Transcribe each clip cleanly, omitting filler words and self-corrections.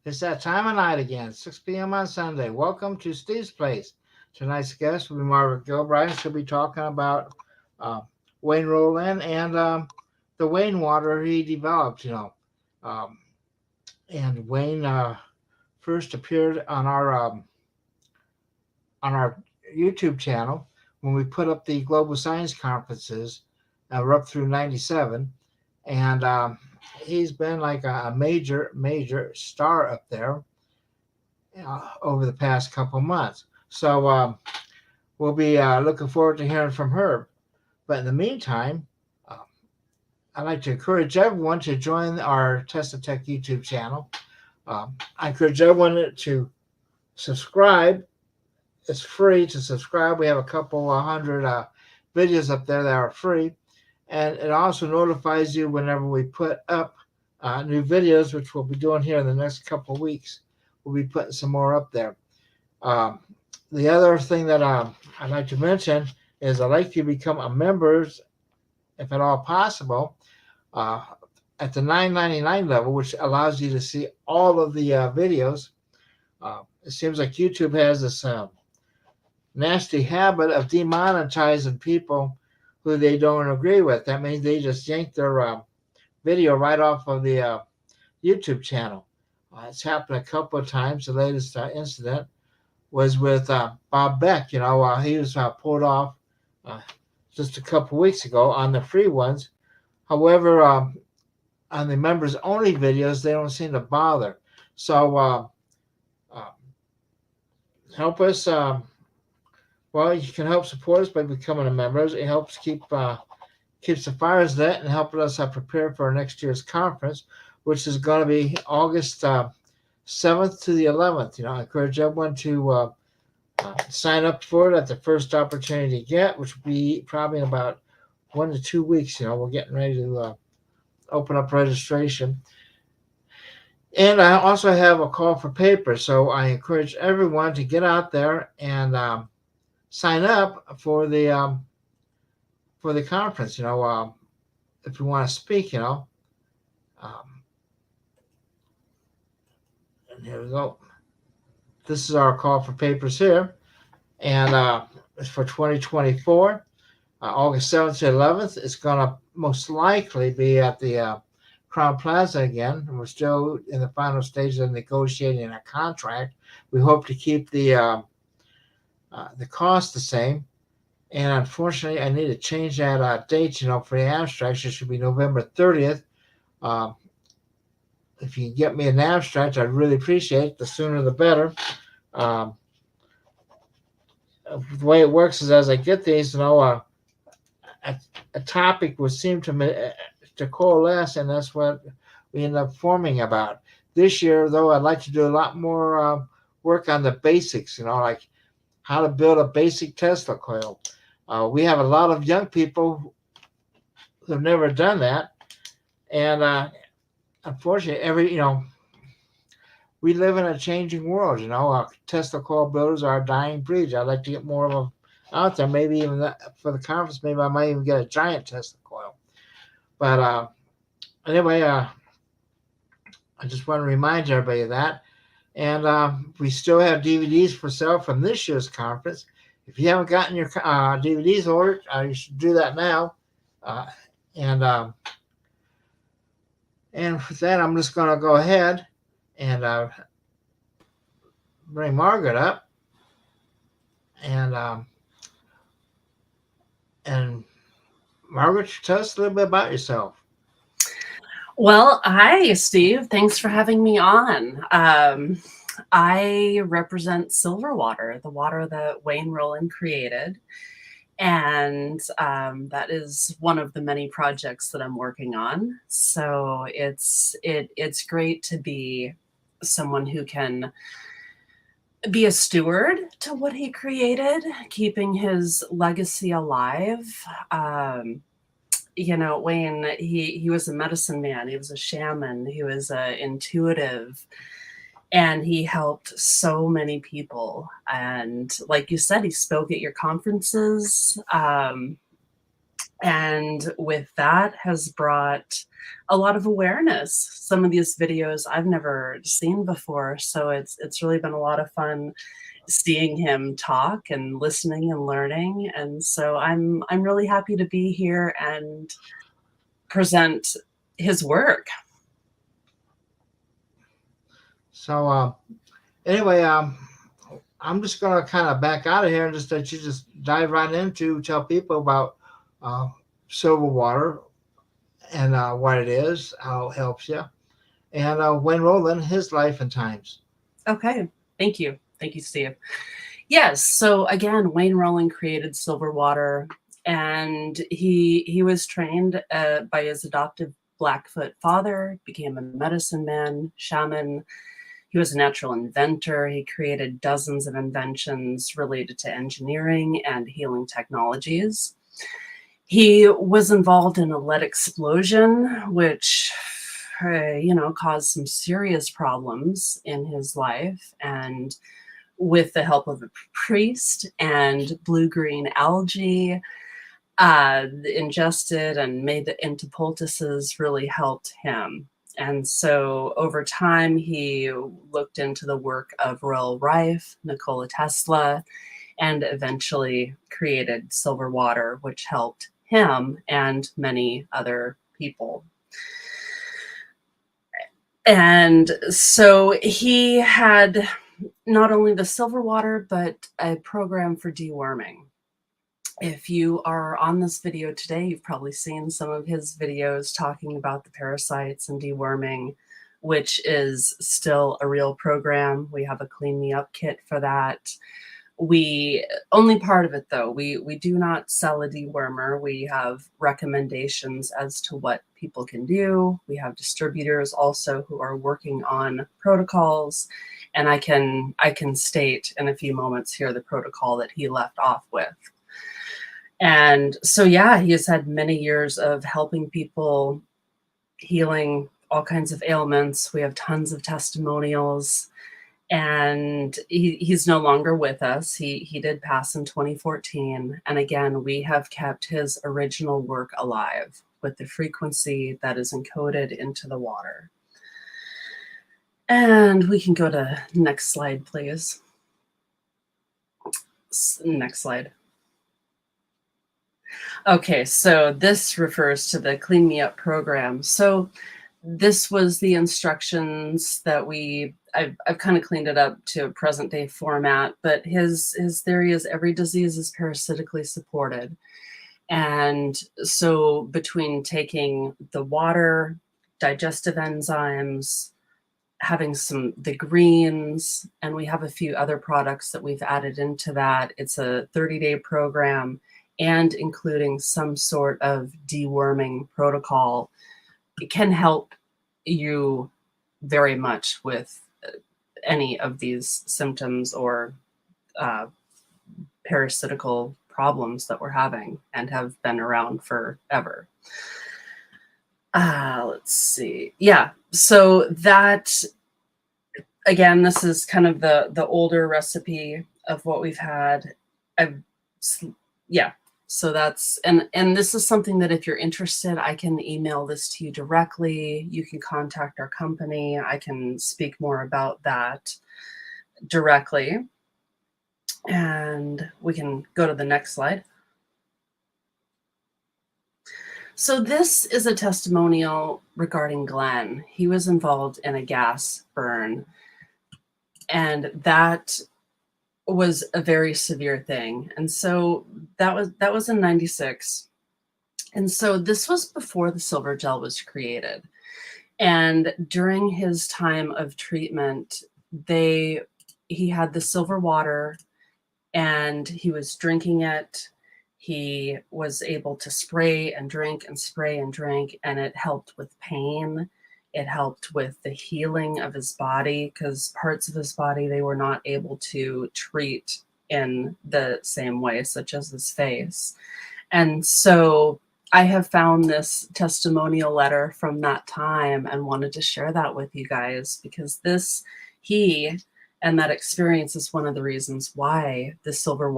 It's that time of night again, 6 p.m. on Sunday. Welcome to Steve's Place. Tonight's guest will be Margaret Gilbride. She'll be talking about uh, Wayne Rowland and the Wain-Water he developed, Um, and Wayne first appeared on our YouTube channel when we put up the Global Science Conferences. We're up through 97. And he's been like a major star up there over the past couple months. So we'll be looking forward to hearing from her. But in the meantime, uh, I'd like to encourage everyone to join our Tesla Tech YouTube channel. I encourage everyone to subscribe. It's free to subscribe. We have a couple hundred videos up there that are free. And it also notifies you whenever we put up new videos, which we'll be doing here in the next couple of weeks. We'll be putting some more up there. Um, the other thing that I'd like to mention is I'd like you to become a member, if at all possible, uh, at the $9.99 level, which allows you to see all of the videos. It seems like YouTube has this nasty habit of demonetizing people who they don't agree with. That means they just yank their video right off of the YouTube channel. It's happened a couple of times. The latest incident was with Bob Beck. He was pulled off uh, just a couple of weeks ago on the free ones. However, on the members only videos, they don't seem to bother. So uh, help us. Well, you can help support us by becoming a member. It helps keeps the fires lit and helping us prepare for our next year's conference, which is going to be August 7th to the 11th. I encourage everyone to sign up for it at the first opportunity you get, which will be probably in about 1 to 2 weeks. We're getting ready to open up registration. And I also have a call for paper, so I encourage everyone to get out there and sign up for the conference. If you want to speak, and here we go. This is our call for papers here, and it's for 2024, August 7th to 11th. It's gonna most likely be at the Crown Plaza again. We're still in the final stages of negotiating a contract. We hope to keep the cost the same. And unfortunately, I need to change that date, for the abstracts. It should be November 30th. Uh, if you can get me an abstract, I'd really appreciate it. The sooner the better. Um, the way it works is as I get these, a topic would seem to coalesce, and that's what we end up forming about. This year, though, I'd like to do a lot more work on the basics, like how to build a basic Tesla coil. We have a lot of young people who've never done that, and unfortunately, we live in a changing world. Tesla coil builders are a dying breed. I'd like to get more of them out there. Maybe even for the conference, maybe I might even get a giant Tesla coil. But anyway, I just want to remind everybody of that. And we still have DVDs for sale from this year's conference. If you haven't gotten your DVDs ordered, you should do that now. Uh, and with that, I'm just going to go ahead and bring Margaret up. And Margaret, tell us a little bit about yourself. Well, hi, Steve. Thanks for having me on. I represent Silver Water, the water that Wayne Rowland created. And that is one of the many projects that I'm working on. So it's great to be someone who can be a steward to what he created, keeping his legacy alive. Wayne, he was a medicine man. He was a shaman. He was intuitive. And he helped so many people. And like you said, he spoke at your conferences. And with that has brought a lot of awareness. Some of these videos I've never seen before, so it's really been a lot of fun seeing him talk and listening and learning. And so I'm really happy to be here and present his work. So anyway, I'm just gonna kind of back out of here and just let you just dive right into tell people about uh, silver water and what it is, how it helps you, and when Rowland, his life and times. Okay. Thank you. Thank you, Steve. Yes. So again, Wayne Rowland created Silver Water, and he was trained by his adoptive Blackfoot father, became a medicine man, shaman. He was a natural inventor. He created dozens of inventions related to engineering and healing technologies. He was involved in a lead explosion, which, caused some serious problems in his life. And with the help of a priest and blue-green algae, ingested and made into poultices really helped him. And so over time, he looked into the work of Royal Rife, Nikola Tesla, and eventually created Silver Water, which helped him and many other people. And so he had not only the Silver Water, but a program for deworming. If you are on this video today, you've probably seen some of his videos talking about the parasites and deworming, which is still a real program. We have a Clean Me Up kit for that. We only part of it though. We do not sell a dewormer. We have recommendations as to what people can do. We have distributors also who are working on protocols, and I can state in a few moments here the protocol that he left off with. And so yeah, he has had many years of helping people, healing all kinds of ailments. We have tons of testimonials. And he's no longer with us. He did pass in 2014. And again, we have kept his original work alive with the frequency that is encoded into the water. And we can go to next slide, please. Next slide. Okay, so this refers to the Clean Me Up program. So this was the instructions that I've kind of cleaned it up to a present day format, but his theory is every disease is parasitically supported. And so between taking the water, digestive enzymes, having the greens, and we have a few other products that we've added into that. It's a 30-day program and including some sort of deworming protocol. It can help you very much with any of these symptoms or parasitical problems that we're having and have been around forever. Let's see. Yeah, so that, again, this is kind of the older recipe of what we've had. So that's, and this is something that if you're interested, I can email this to you directly. You can contact our company. I can speak more about that directly. And we can go to the next slide. So this is a testimonial regarding Glenn. He was involved in a gas burn, and that was a very severe thing. And so that was in 96. And so this was before the silver gel was created. And during his time of treatment, he had the silver water and he was drinking it. He was able to spray and drink and spray and drink, and it helped with pain. It helped with the healing of his body, because parts of his body they were not able to treat in the same way, such as his face. And so I have found this testimonial letter from that time and wanted to share that with you guys, because he and that experience is one of the reasons why the silver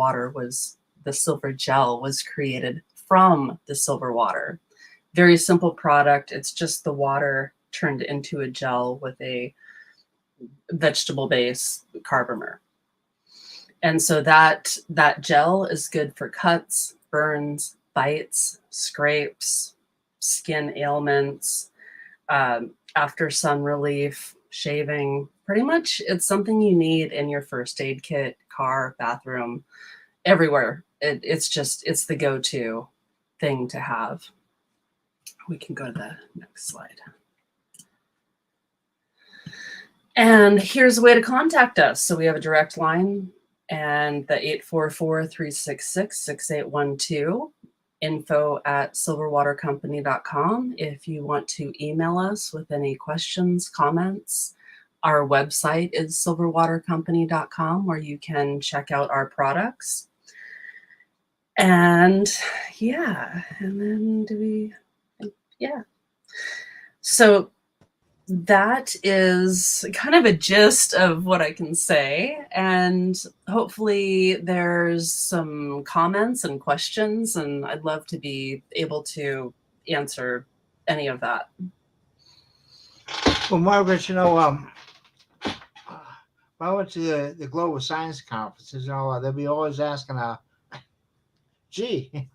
gel was created from the silver water. Very simple product. It's just the water turned into a gel with a vegetable base carbomer. And so that gel is good for cuts, burns, bites, scrapes, skin ailments, after sun relief, shaving. Pretty much it's something you need in your first aid kit, car, bathroom, everywhere. It's the go-to thing to have. We can go to the next slide. And here's a way to contact us. So we have a direct line and the 844-366-6812, info@silverwatercompany.com. If you want to email us with any questions, comments, our website is silverwatercompany.com, where you can check out our products. And yeah, and then so that is kind of a gist of what I can say. And hopefully there's some comments and questions, and I'd love to be able to answer any of that. Well, Margaret, when I went to the Global Science Conferences, they'll be always asking, gee,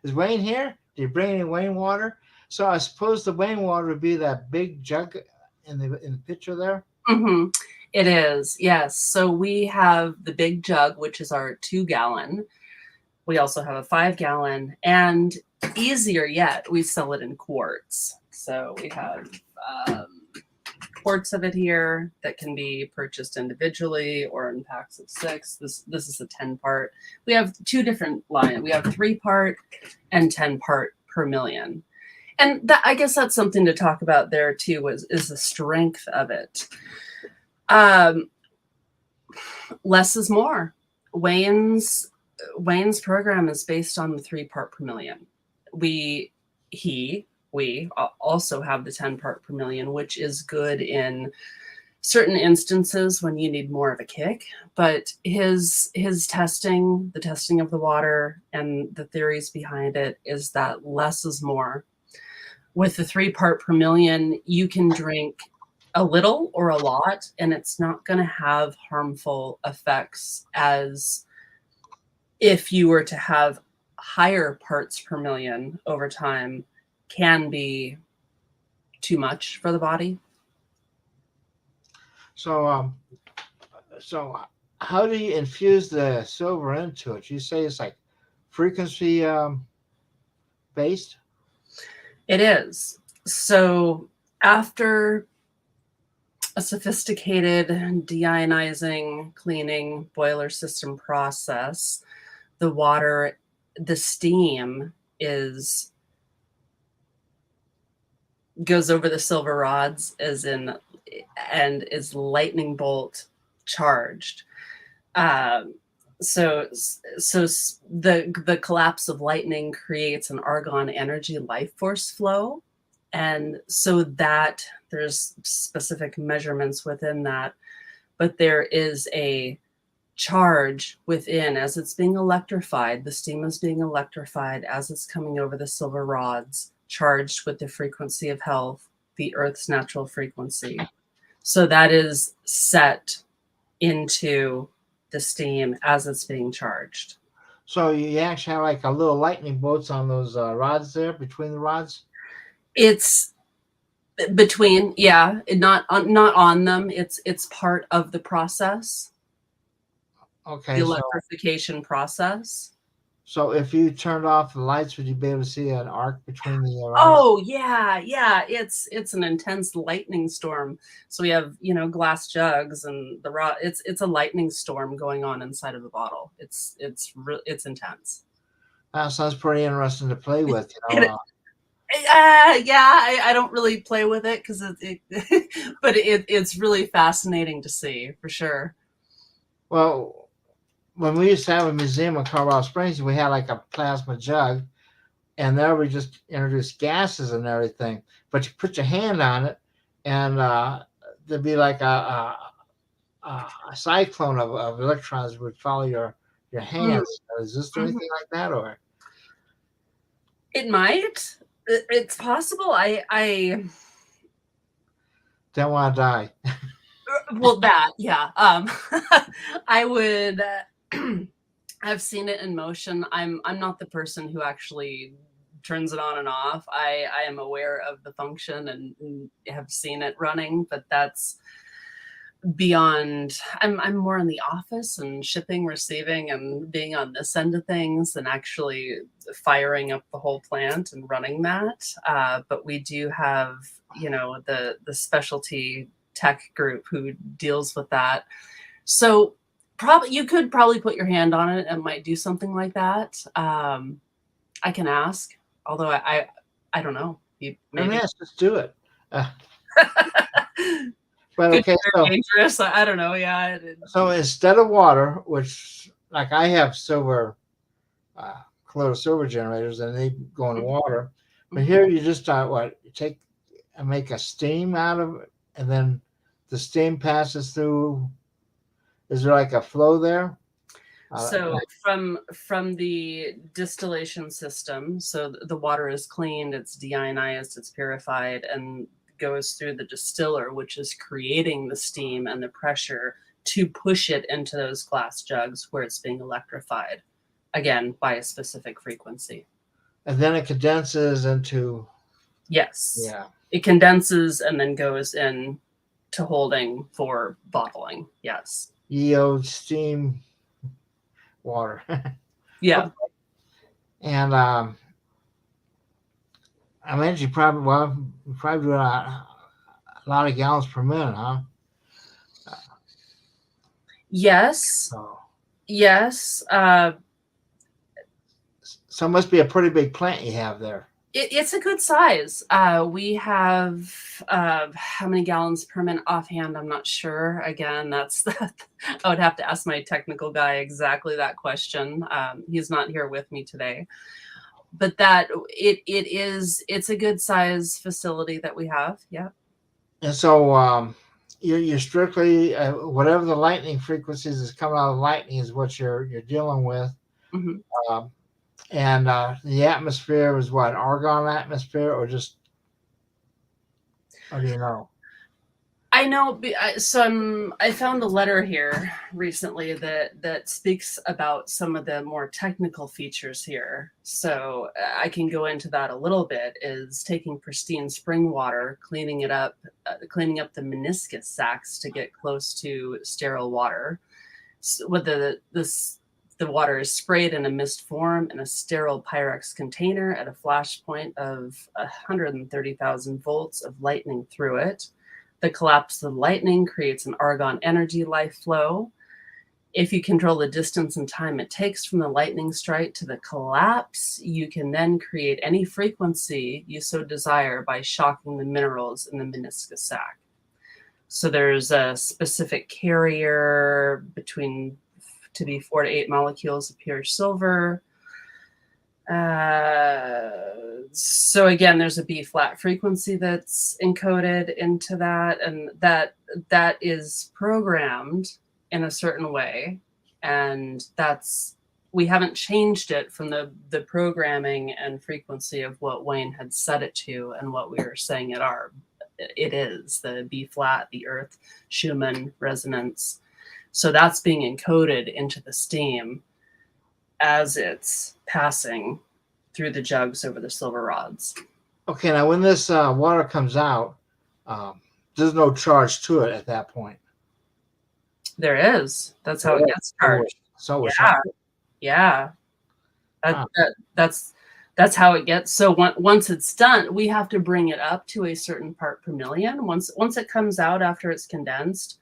is Wayne here? Did you bring any Wayne water? So I suppose the Wayne water would be that big jug in the picture there? Mm-hmm. It is, yes. So we have the big jug, which is our 2-gallon. We also have a 5-gallon, and easier yet, we sell it in quarts. So we have quarts of it here that can be purchased individually or in packs of 6. This is a 10-part. We have 2 different lines. We have 3-part and 10-part per million. And I guess that's something to talk about there too, is the strength of it. Less is more. Wayne's program is based on the 3-part per million. We also have the 10-part per million, which is good in certain instances when you need more of a kick. But his testing, the testing of the water and the theories behind it, is that less is more. With the 3-part per million, you can drink a little or a lot, and it's not going to have harmful effects as if you were to have higher parts per million over time. Can be too much for the body. So how do you infuse the silver into it? You say it's like frequency based? It is. So after a sophisticated deionizing, cleaning boiler system process, the steam goes over the silver rods and is lightning bolt charged. So the collapse of lightning creates an argon energy life force flow. And so that there's specific measurements within that, but there is a charge within as it's being electrified. The steam is being electrified as it's coming over the silver rods, charged with the frequency of health, the Earth's natural frequency. So that is set into the steam as it's being charged. So you actually have like a little lightning bolts on those rods there, between the rods? It's between, yeah, not on them. It's part of the process. Okay. The electrification process. So if you turned off the lights, would you be able to see an arc between the rods? Oh yeah. It's an intense lightning storm. So we have glass jugs and the rod. It's a lightning storm going on inside of the bottle. It's intense. That sounds pretty interesting to play with. Yeah, I don't really play with it because but it's really fascinating to see for sure. Well, when we used to have a museum in Colorado Springs, we had like a plasma jug, and there we just introduced gases and everything. But you put your hand on it, and there'd be like a cyclone of electrons would follow your hands. Is this anything like that, or? It might. It's possible. I Don't want to die. well, that, yeah. I would. I've seen it in motion. I'm not the person who actually turns it on and off. I am aware of the function and have seen it running, but that's beyond. I'm more in the office and shipping, receiving, and being on this end of things than actually firing up the whole plant and running that. But we do have, the specialty tech group who deals with that. So probably you could probably put your hand on it and might do something like that. I can ask, although I don't know. Maybe. Yes, let's do it. But Could okay, be very dangerous. I don't know. Yeah. so instead of water, which like I have silver, colloidal silver generators, and they go in water. But here you just what you take and make a steam out of it, and then the steam passes through. Is there like a flow there? So from the distillation system, so the water is cleaned, it's deionized, it's purified, and goes through the distiller, which is creating the steam and the pressure to push it into those glass jugs where it's being electrified, again, by a specific frequency. And then it condenses into. Yes. Yeah. It condenses and then goes in to holding for bottling. Yes. EO steam water. Yeah. Okay. And I imagine you probably do a lot of gallons per minute, huh? Yes. So Yes. So it must be a pretty big plant you have there. It's a good size. We have how many gallons per minute offhand? I'm not sure. Again, that's I would have to ask my technical guy exactly that question. He's not here with me today, but it's a good size facility that we have. Yeah. And so you're strictly whatever the lightning frequencies is coming out of the lightning is what you're dealing with. Mm-hmm. And the atmosphere is what, argon atmosphere, or do you know? I know. So I found a letter here recently that speaks about some of the more technical features here. So I can go into that a little bit. Is taking pristine spring water, cleaning up the meniscus sacs to get close to sterile water. So with the water is sprayed in a mist form in a sterile Pyrex container at a flash point of 130,000 volts of lightning through it. The collapse of the lightning creates an argon energy life flow. If you control the distance and time it takes from the lightning strike to the collapse, you can then create any frequency you so desire by shocking the minerals in the meniscus sac. So there's a specific carrier to be 4 to 8 molecules of pure silver. So again, there's a B flat frequency that's encoded into that, and that is programmed in a certain way, and we haven't changed it from the programming and frequency of what Wayne had set it to and what we were saying it is the B flat, the earth, Schumann resonance. So that's being encoded into the steam as it's passing through the jugs over the silver rods. Okay, now when this water comes out, there's no charge to it at that point. There is. That's how it gets charged. So yeah. That's how it gets. So once it's done, we have to bring it up to a certain part per million. Once it comes out after it's condensed,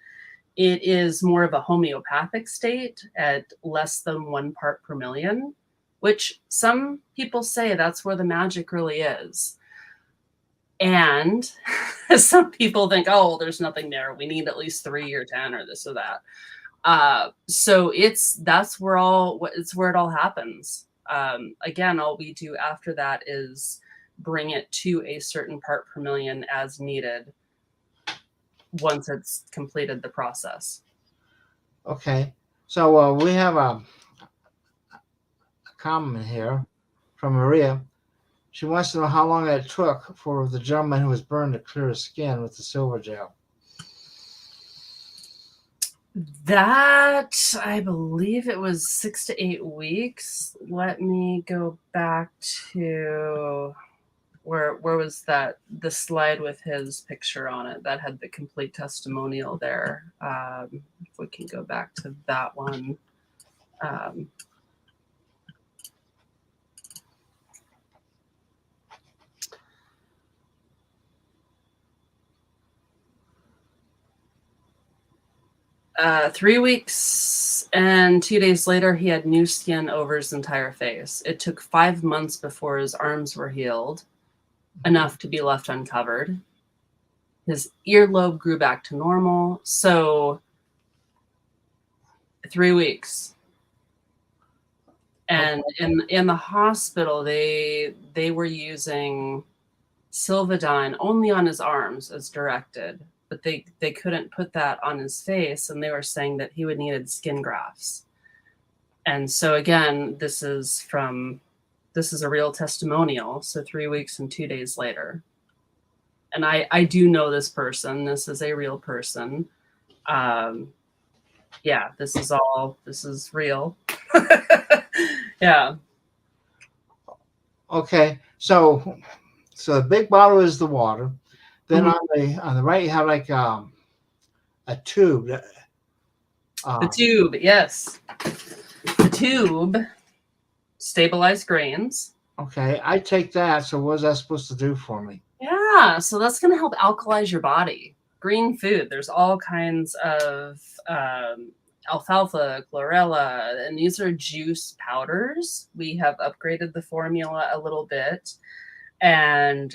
it is more of a homeopathic state at less than 1 part per million, which some people say that's where the magic really is. And some people think, oh, well, there's nothing there. We need at least 3 or 10 or this or that. So that's where it all happens. Again, all we do after that is bring it to a certain part per million as needed once it's completed the process. Okay, so we have a comment here from Maria. She wants to know how long it took for the gentleman who was burned to clear his skin with the silver gel. That, I believe it was 6 to 8 weeks. Let me go back to where was that, the slide with his picture on it that had the complete testimonial there. If we can go back to that one. 3 weeks and 2 days later, he had new skin over his entire face. It took 5 months before his arms were healed, enough to be left uncovered. His earlobe grew back to normal. So 3 weeks. And in the hospital, they were using Silvadine only on his arms as directed. But they couldn't put that on his face, and they were saying that he would needed skin grafts. And so again, this is a real testimonial. So 3 weeks and 2 days later. And I do know this person. This is a real person. Yeah, this is real. Yeah. Okay, so the big bottle is the water. Then on the right, you have like a tube. The tube, yes. The tube stabilized grains. Okay, I take that. So what is that supposed to do for me? Yeah, so that's going to help alkalize your body. Green food, there's all kinds of alfalfa, chlorella, and these are juice powders. We have upgraded the formula a little bit, and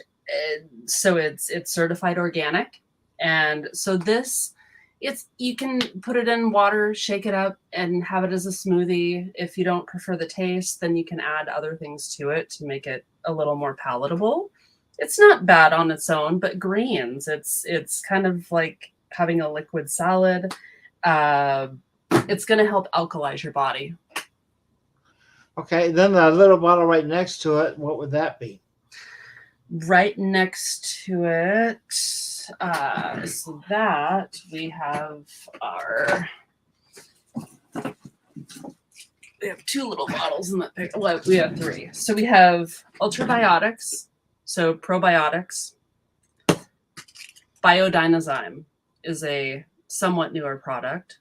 so it's certified organic. And so you can put it in water, shake it up, and have it as a smoothie. If you don't prefer the taste, then you can add other things to it to make it a little more palatable. It's not bad on its own, but greens, it's kind of like having a liquid salad. It's going to help alkalize your body. Okay, then the little bottle right next to it, what would that be? Right next to it, so that we have we have 2 little bottles in that picture. Well, we have 3. So we have ultrabiotics, so probiotics. Biodynazyme is a somewhat newer product.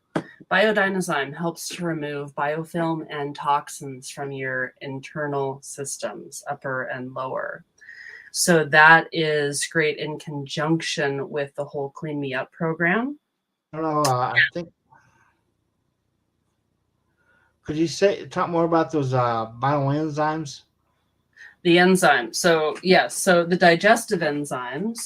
Biodynazyme helps to remove biofilm and toxins from your internal systems, upper and lower. So that is great in conjunction with the whole Clean Me Up program. I don't know. I think. Could you talk more about those bioenzymes? The enzymes. So yes. So the digestive enzymes.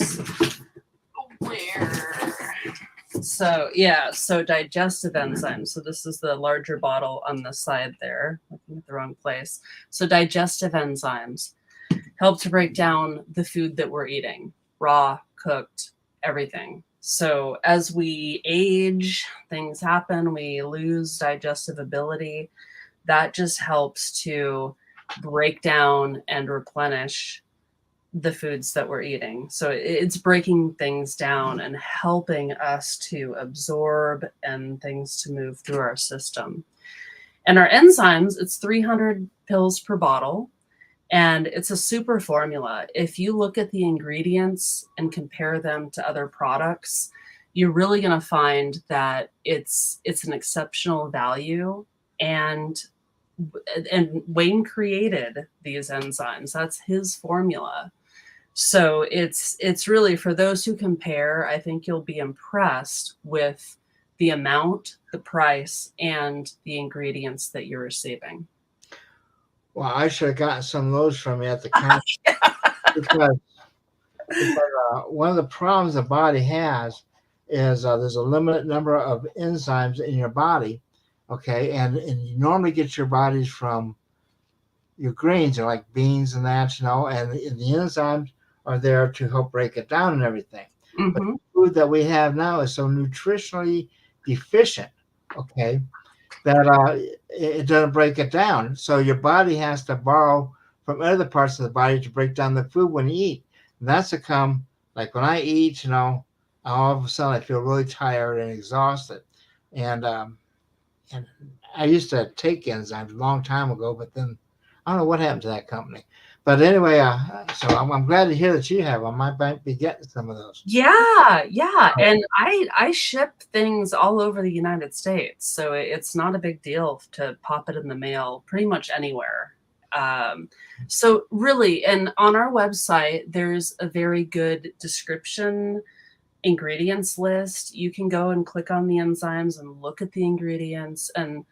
So yeah. So digestive enzymes. So this is the larger bottle on the side there. Looking at the wrong place. So digestive enzymes help to break down the food that we're eating, raw, cooked, everything. So as we age, things happen, we lose digestive ability. That just helps to break down and replenish the foods that we're eating. So it's breaking things down and helping us to absorb and things to move through our system. And our enzymes, it's 300 pills per bottle. And it's a super formula. If you look at the ingredients and compare them to other products, you're really going to find that it's an exceptional value. And Wayne created these enzymes. That's his formula. So it's really, for those who compare, I think you'll be impressed with the amount, the price, and the ingredients that you're receiving. Well, I should have gotten some of those from you at the counter. because one of the problems the body has is there's a limited number of enzymes in your body, okay? And you normally get your bodies from your greens, like beans and that, and the enzymes are there to help break it down and everything. Mm-hmm. But the food that we have now is so nutritionally deficient, okay, that it doesn't break it down. So your body has to borrow from other parts of the body to break down the food when you eat. And that's to come, like when I eat, all of a sudden I feel really tired and exhausted. And I used to take enzymes a long time ago, but then I don't know what happened to that company. But anyway, so I'm glad to hear that you have. I might be getting some of those. Yeah, and I ship things all over the United States, so it's not a big deal to pop it in the mail pretty much anywhere. So really, and on our website, there's a very good description ingredients list. You can go and click on the enzymes and look at the ingredients and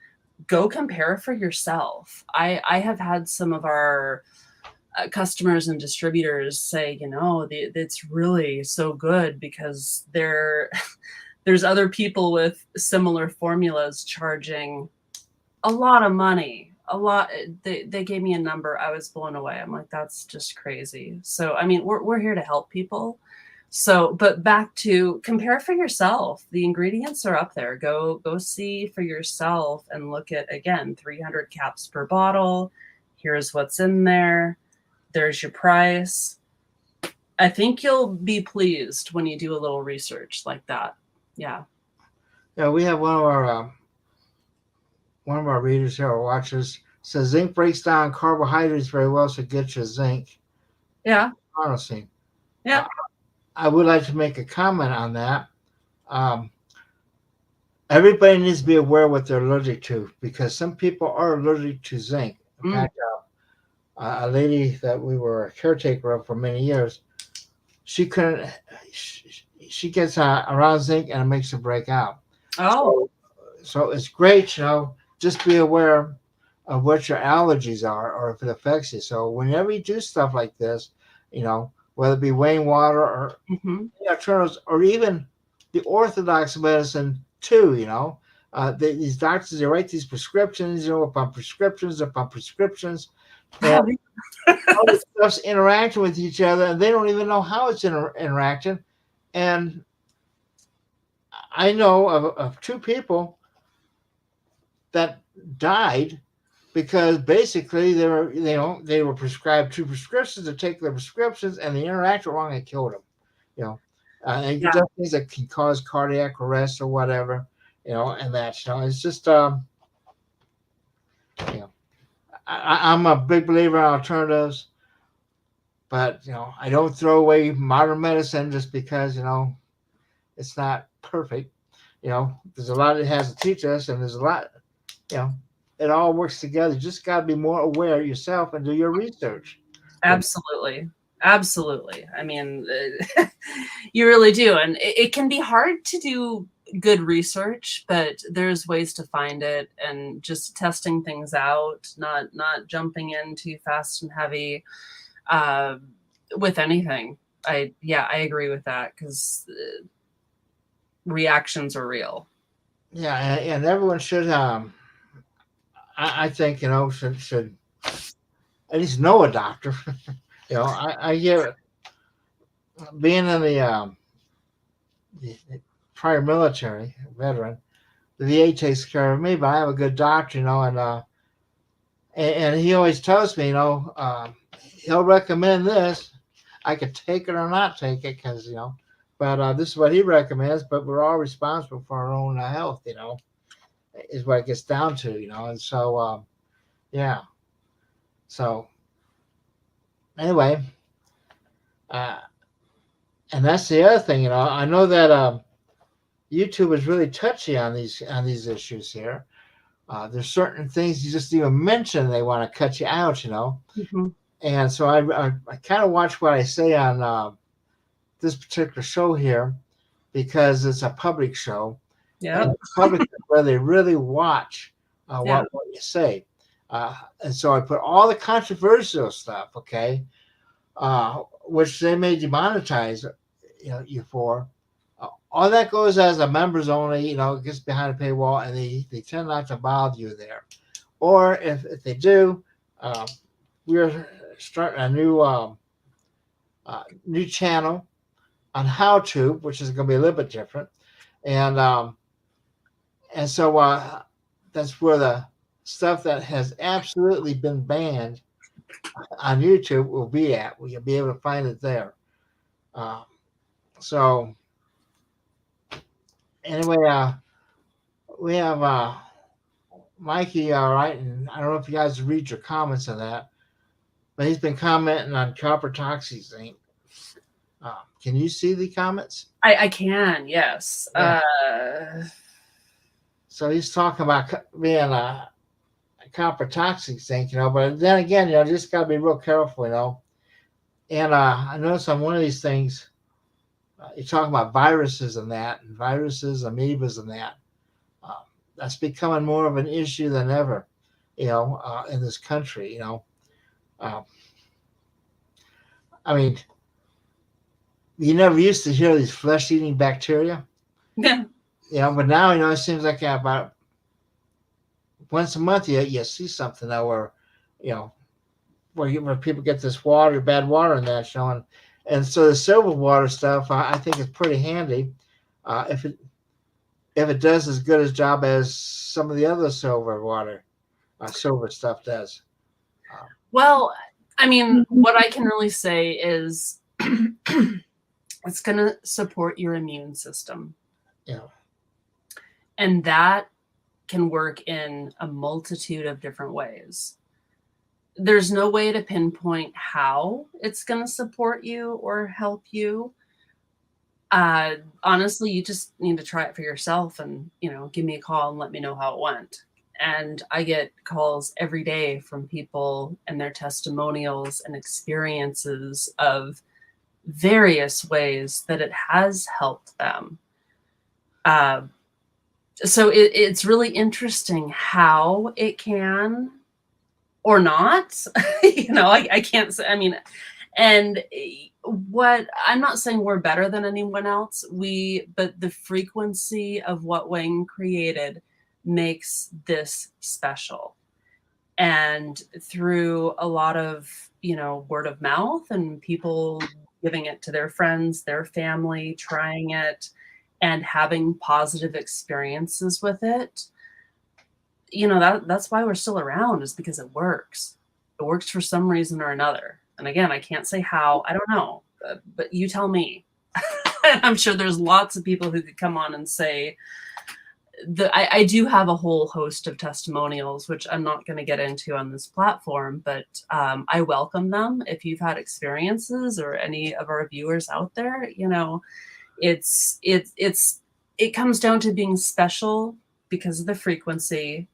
go compare for yourself. I have had some of our customers and distributors say, it's really so good because there's other people with similar formulas charging a lot of money. A lot. They gave me a number. I was blown away. I'm like, that's just crazy. So, I mean, we're here to help people. So, but back to compare for yourself. The ingredients are up there. Go see for yourself and look at, again, 300 caps per bottle. Here's what's in there. There's your price. I think you'll be pleased when you do a little research like that. Yeah. Yeah, we have one of our readers here or watchers says zinc breaks down carbohydrates very well, so get your zinc. Yeah. Honestly. Yeah. I would like to make a comment on that. Um, Everybody needs to be aware what they're allergic to because some people are allergic to zinc. In fact, a lady that we were a caretaker of for many years, she couldn't. She gets around zinc and it makes her break out. Oh. So it's great, just be aware of what your allergies are or if it affects you. So whenever you do stuff like this, whether it be Wain-Water or alternatives or even the orthodox medicine too, these doctors, they write these prescriptions, upon prescriptions, and all this stuff's interacting with each other and they don't even know how it's interacting. And I know of two people that died because basically they were prescribed two prescriptions to take their prescriptions and they interacted wrong and killed them. And it does things that can cause cardiac arrest or whatever, and that, it's just, I'm a big believer in alternatives, but, I don't throw away modern medicine just because, it's not perfect. There's a lot it has to teach us and there's a lot, it all works together. You just got to be more aware yourself and do your research. Absolutely. I mean, you really do. And it can be hard to do good research, but there's ways to find it and just testing things out, not jumping in too fast and heavy with anything. I agree with that because reactions are real. Yeah. And everyone should, I think, should at least know a doctor. I get being in the prior military veteran, the VA takes care of me, but I have a good doctor, and he always tells me, he'll recommend this. I could take it or not take it because, but this is what he recommends, but we're all responsible for our own health, is what it gets down to, and so, yeah. So anyway, and that's the other thing, I know that YouTube is really touchy on these issues here. There's certain things you just even mention they want to cut you out, and so I kind of watch what I say on this particular show here because it's a public show. Yeah, and public where they really watch what you say, and so I put all the controversial stuff, okay, which they may demonetize you for. All that goes as a members only, it gets behind a paywall and they tend not to bother you there. Or if they do, we're starting a new channel on HowTube, which is going to be a little bit different. And so that's where the stuff that has absolutely been banned on YouTube will be at. You'll be able to find it there. Uh, so anyway, we have Mikey, all right, and I don't know if you guys read your comments on that, but he's been commenting on copper toxins. Can you see the comments? I can, yes. Yeah. So he's talking about being a copper toxic zinc, but then again, just got to be real careful. And I noticed on one of these things, you're talking about viruses and that, and viruses, amoebas and that. Uh, that's becoming more of an issue than ever, in this country. Uh, I mean, you never used to hear these flesh-eating bacteria. Yeah. But now, it seems like about once a month you see something now where, where people get this bad water in that showing. And so the silver water stuff, I think is pretty handy. If it does as good a job as some of the other silver stuff does. Well, I mean, what I can really say is it's going to support your immune system. Yeah. And that can work in a multitude of different ways. There's no way to pinpoint how it's going to support you or help you. Honestly, you just need to try it for yourself and, give me a call and let me know how it went. And I get calls every day from people and their testimonials and experiences of various ways that it has helped them. So it's really interesting how it can or not. I can't say, and what I'm not saying we're better than anyone else, but the frequency of what Wayne created makes this special. And through a lot of, word of mouth and people giving it to their friends, their family, trying it and having positive experiences with it, that's why we're still around, is because it works. It works for some reason or another. And again, I can't say how, I don't know, but you tell me. I'm sure there's lots of people who could come on and say that I do have a whole host of testimonials, which I'm not going to get into on this platform, but I welcome them. If you've had experiences, or any of our viewers out there, it comes down to being special because of the frequency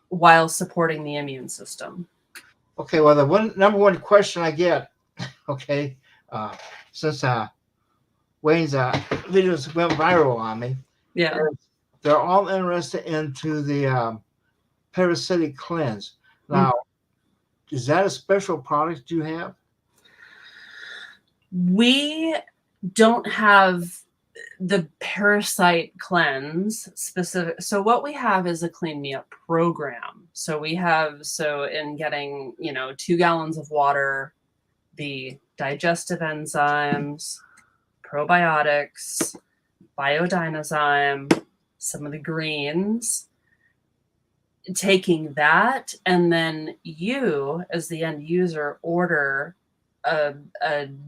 while supporting the immune system. Okay, well, the number one question I get, okay, since Wayne's videos went viral on me, yeah, they're all interested into the parasitic cleanse. Now, is that a special product you have? We don't have the parasite cleanse specific. So what we have is a clean me up program. So we have, in getting, 2 gallons of water, the digestive enzymes, probiotics, biodinozyme, some of the greens, taking that, and then you as the end user order a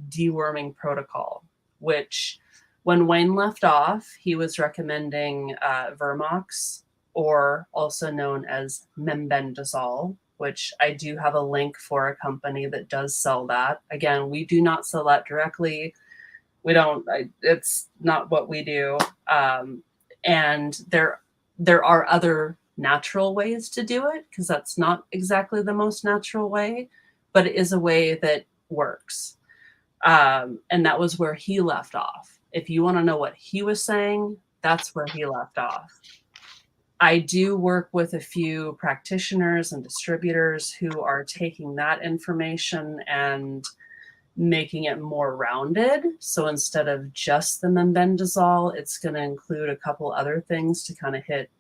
deworming protocol, which when Wayne left off, he was recommending Vermox, or also known as membendazole, which I do have a link for a company that does sell that. Again, we do not sell that directly. We don't, it's not what we do. And there are other natural ways to do it, because that's not exactly the most natural way, but it is a way that works. And that was where he left off. If you want to know what he was saying, that's where he left off. I do work with a few practitioners and distributors who are taking that information and making it more rounded. So instead of just the membendazole, it's going to include a couple other things to kind of hit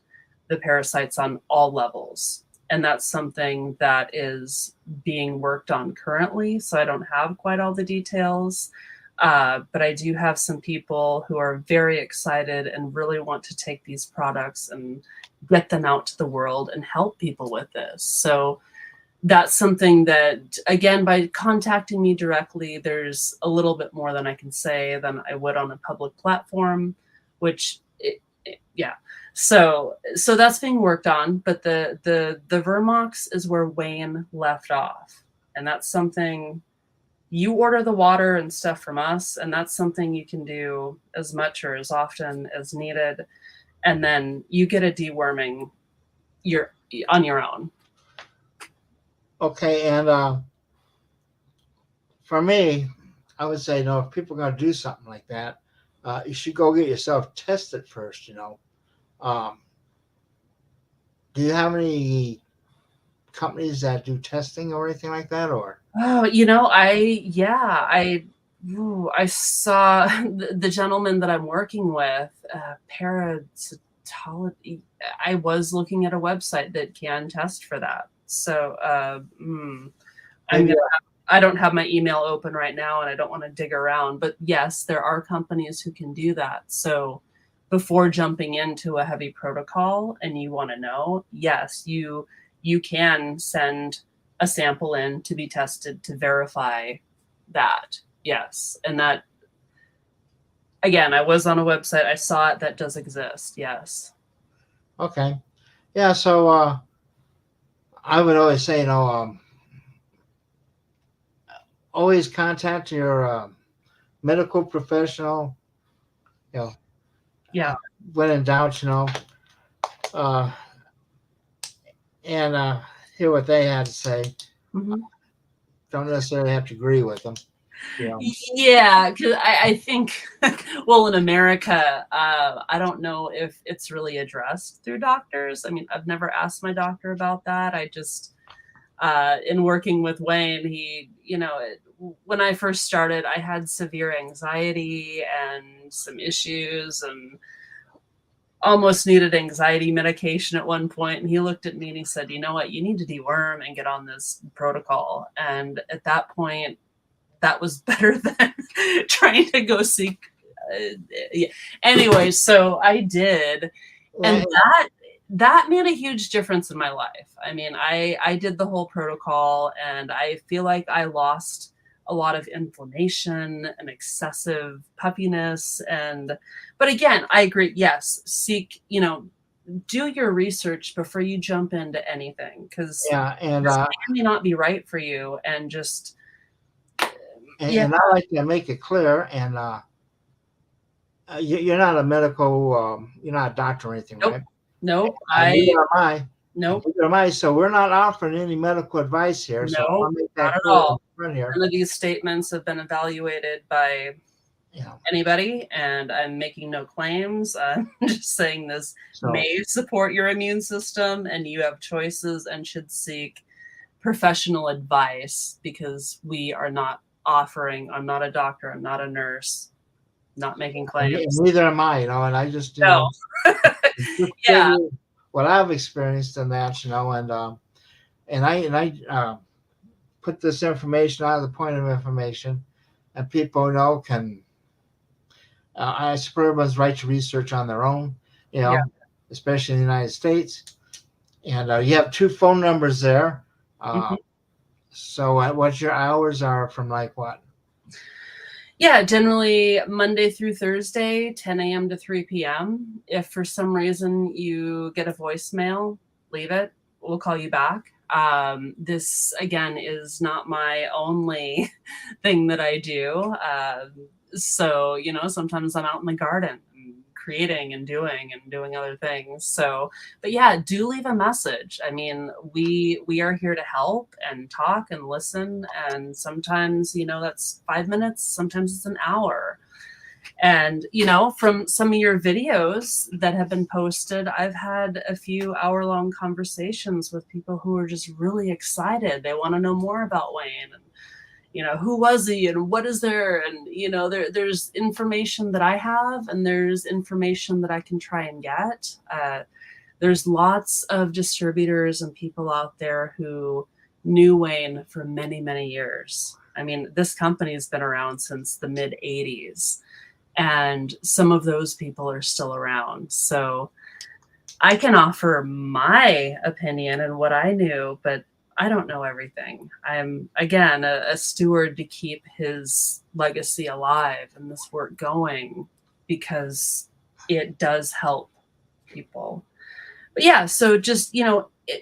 the parasites on all levels. And that's something that is being worked on currently. So I don't have quite all the details, but I do have some people who are very excited and really want to take these products and get them out to the world and help people with this. So that's something that, again, by contacting me directly, there's a little bit more than I can say than I would on a public platform, which, yeah. So that's being worked on, but the Vermox is where Wayne left off. And that's something, you order the water and stuff from us, and that's something you can do as much or as often as needed. And then you get a deworming on your own. Okay, and for me, I would say, if people are going to do something like that, you should go get yourself tested first. Do you have any companies that do testing or anything like that, or? Oh, I saw the gentleman that I'm working with, Parasites. I was looking at a website that can test for that. So I don't have my email open right now, and I don't want to dig around. But yes, there are companies who can do that. So before jumping into a heavy protocol, and you want to know, yes, you can send a sample in to be tested to verify that. Yes. And that, again, I was on a website, I saw it, that does exist. Yes. Okay. Yeah. So I would always say, always contact your medical professional. Yeah. When in doubt, and hear what they had to say. Mm-hmm. Don't necessarily have to agree with them. Yeah, because I think, well, in America, I don't know if it's really addressed through doctors. I mean, I've never asked my doctor about that. I just, in working with Wayne, when I first started, I had severe anxiety and some issues, and almost needed anxiety medication at one point. And he looked at me and he said, you know what, you need to deworm and get on this protocol. And at that point, that was better than trying to go seek. Yeah. Anyway, so I did. And that made a huge difference in my life. I mean, I did the whole protocol, and I feel like I lost a lot of inflammation and excessive puffiness. But again, I agree. Yes, seek, do your research before you jump into anything, because this may not be right for you. And just, and I like to make it clear, and you're not a medical, you're not a doctor or anything, nope. right? Nope. Neither am I. Nope. Neither am I. So we're not offering any medical advice here. No, so I'll make that not at clear all. Here. None of these statements have been evaluated by anybody, and I'm making no claims. I'm just saying this may support your immune system, and you have choices and should seek professional advice, because we are not offering. I'm not a doctor. I'm not a nurse. Not making claims. Neither am I, and I just what I've experienced in that, and I put this information out of the point of information, and people can. I support everyone's right to research on their own, especially in the United States. And you have 2 phone numbers there. So what your hours are from, like what? Yeah, generally Monday through Thursday, 10 a.m. to 3 p.m. If for some reason you get a voicemail, leave it. We'll call you back. This, again, is not my only thing that I do. So, sometimes I'm out in the garden creating and doing other things. So, but yeah, do leave a message. I mean, we are here to help and talk and listen. And sometimes, that's 5 minutes. Sometimes it's an hour. And, from some of your videos that have been posted, I've had a few hour-long conversations with people who are just really excited. They want to know more about Wayne, and who was he and what is there? And, there's information that I have, and there's information that I can try and get. There's lots of distributors and people out there who knew Wayne for many, many years. I mean, this company has been around since the mid 80s, and some of those people are still around. So I can offer my opinion and what I knew, but I don't know everything. I'm, again, a steward to keep his legacy alive and this work going because it does help people. But yeah, so just,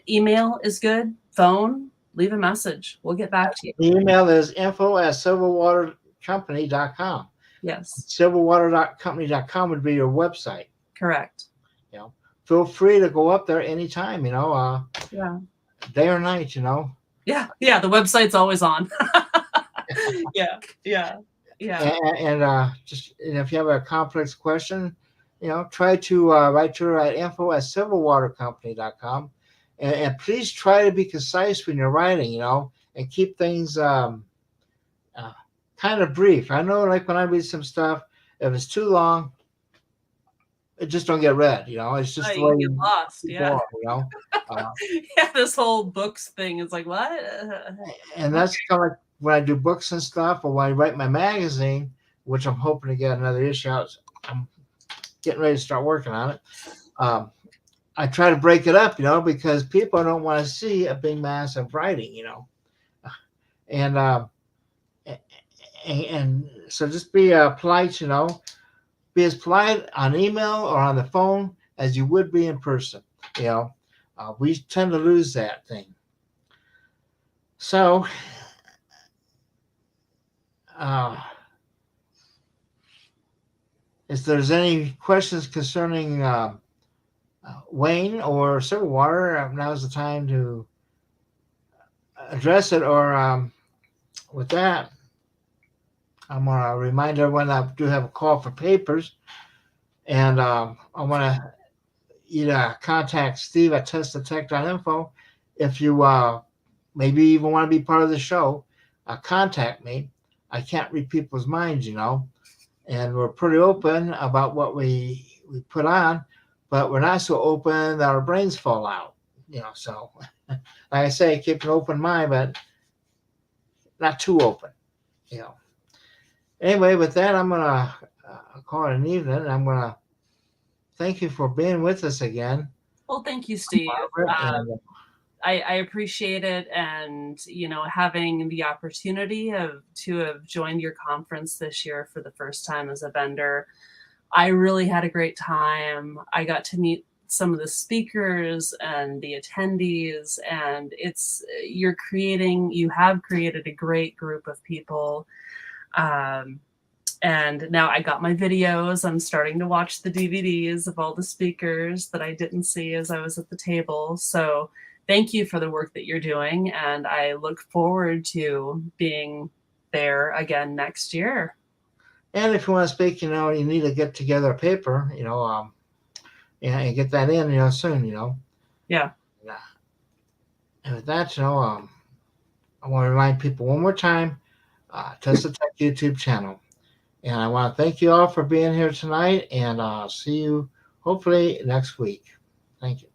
email is good, phone, leave a message. We'll get back to you. The email is info@silverwatercompany.com. Yes, Silverwater.company.com would be your website. correct. Feel free to go up there anytime, Yeah. day or night, Yeah, the website's always on. Yeah. And if you have a complex question, try to write to her at info@silverwatercompany.com. And please try to be concise when you're writing, and keep things kind of brief. I know, like when I read some stuff, if it's too long, it just don't get read. It's just the way You get lost. Yeah. Are, Yeah, this whole books thing is like, what? And that's kind of like when I do books and stuff, or when I write my magazine, which I'm hoping to get another issue out. I'm getting ready to start working on it. I try to break it up, because people don't want to see a big mass of writing, and so just be polite, be as polite on email or on the phone as you would be in person. We tend to lose that thing. So, if there's any questions concerning Wayne or Silver Water, now's the time to address it. Or with that, I'm going to remind everyone that I do have a call for papers. And I want you to contact Steve at testatech.info. If you maybe even want to be part of the show, contact me. I can't read people's minds, and we're pretty open about what we put on, but we're not so open that our brains fall out, so like I say, keep an open mind, but not too open, Anyway, with that, I'm going to call it an evening. I'm going to thank you for being with us again. Well, thank you, Steve. I appreciate it, and having the opportunity to have joined your conference this year for the first time as a vendor. I really had a great time. I got to meet some of the speakers and the attendees, and you have created a great group of people. And now I got my videos. I'm starting to watch the DVDs of all the speakers that I didn't see as I was at the table. So thank you for the work that you're doing. And I look forward to being there again next year. And if you want to speak, you need to get together a paper, and get that in, soon, Yeah. And with that, I want to remind people one more time, Test the Tech YouTube channel. And I want to thank you all for being here tonight, and I'll see you hopefully next week. Thank you.